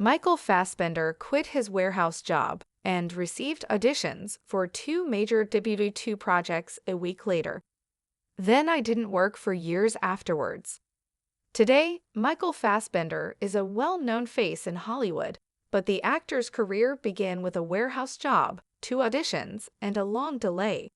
Michael Fassbender quit his warehouse job and received auditions for two major WB2 projects a week later. Then I didn't work for years afterwards. Today, Michael Fassbender is a well-known face in Hollywood, but the actor's career began with a warehouse job, two auditions, and a long delay.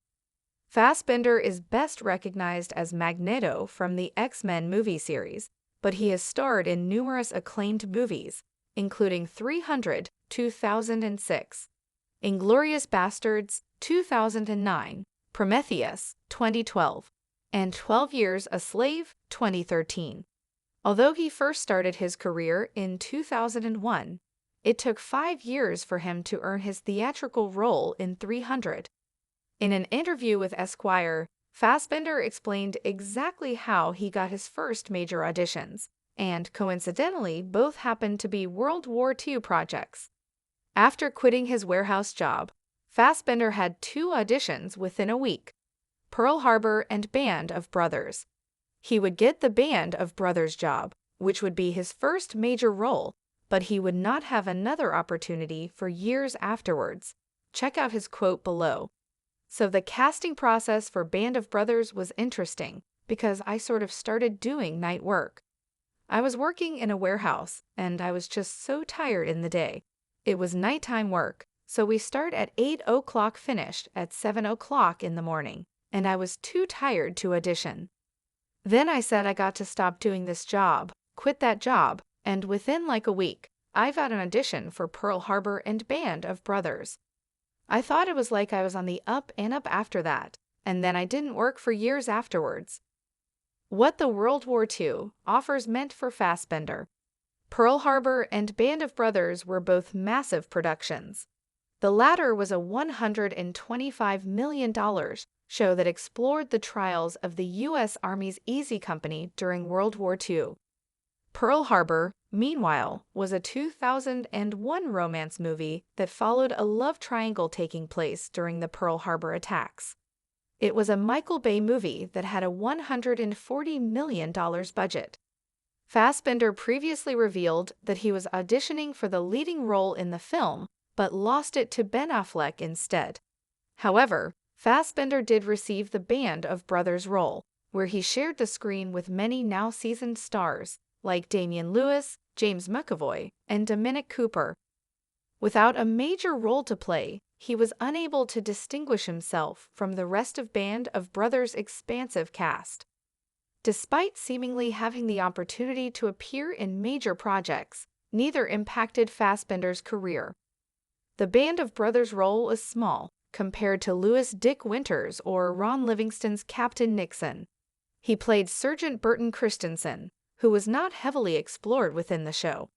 Fassbender is best recognized as Magneto from the X-Men movie series, but he has starred in numerous acclaimed movies, including 300, 2006, Inglourious Basterds, 2009, Prometheus, 2012, and 12 Years a Slave, 2013. Although he first started his career in 2001, it took 5 years for him to earn his theatrical role in 300. In an interview with Esquire, Fassbender explained exactly how he got his first major auditions, and coincidentally, both happened to be World War II projects. After quitting his warehouse job, Fassbender had two auditions within a week: Pearl Harbor and Band of Brothers. He would get the Band of Brothers job, which would be his first major role, but he would not have another opportunity for years afterwards. Check out his quote below. So the casting process for Band of Brothers was interesting because I sort of started doing night work. I was working in a warehouse and I was just so tired in the day. It was nighttime work, so we start at 8 o'clock, finished at 7 o'clock in the morning, and I was too tired to audition. Then I said I got to stop doing this job, quit that job, and within like a week, I got an audition for Pearl Harbor and Band of Brothers. I thought it was like I was on the up and up after that, and then I didn't work for years afterwards. What the World War II offers meant for Fassbender. Pearl Harbor and Band of Brothers were both massive productions. The latter was a $125 million show that explored the trials of the U.S. Army's Easy Company during World War II. Pearl Harbor, meanwhile, was a 2001 romance movie that followed a love triangle taking place during the Pearl Harbor attacks. It was a Michael Bay movie that had a $140 million budget. Fassbender previously revealed that he was auditioning for the leading role in the film, but lost it to Ben Affleck instead. However, Fassbender did receive the Band of Brothers role, where he shared the screen with many now seasoned stars, like Damian Lewis, James McAvoy, and Dominic Cooper. Without a major role to play, he was unable to distinguish himself from the rest of Band of Brothers' expansive cast. Despite seemingly having the opportunity to appear in major projects, neither impacted Fassbender's career. The Band of Brothers role was small, compared to Louis Dick Winters or Ron Livingston's Captain Nixon. He played Sergeant Burton Christensen, who was not heavily explored within the show.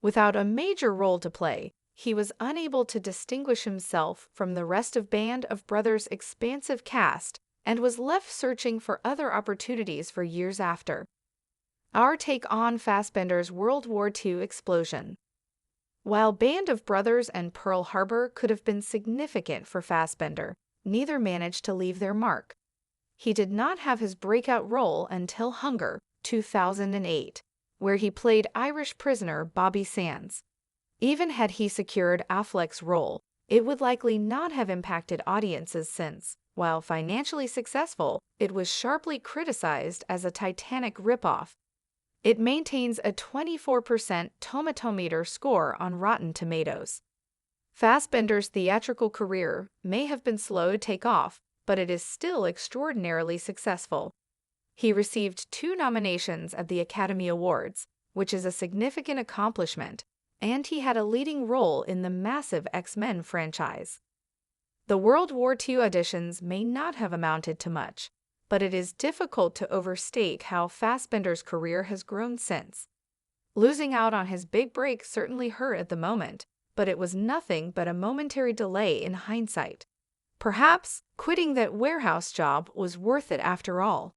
Without a major role to play, he was unable to distinguish himself from the rest of Band of Brothers' expansive cast and was left searching for other opportunities for years after. Our take on Fassbender's World War II explosion. While Band of Brothers and Pearl Harbor could have been significant for Fassbender, neither managed to leave their mark. He did not have his breakout role until Hunger, 2008, where he played Irish prisoner Bobby Sands. Even had he secured Affleck's role, it would likely not have impacted audiences since, while financially successful, it was sharply criticized as a Titanic ripoff. It maintains a 24% Tomatometer score on Rotten Tomatoes. Fassbender's theatrical career may have been slow to take off, but it is still extraordinarily successful. He received 2 nominations at the Academy Awards, which is a significant accomplishment, and he had a leading role in the massive X-Men franchise. The World War II auditions may not have amounted to much, but it is difficult to overstate how Fassbender's career has grown since. Losing out on his big break certainly hurt at the moment, but it was nothing but a momentary delay in hindsight. Perhaps quitting that warehouse job was worth it after all.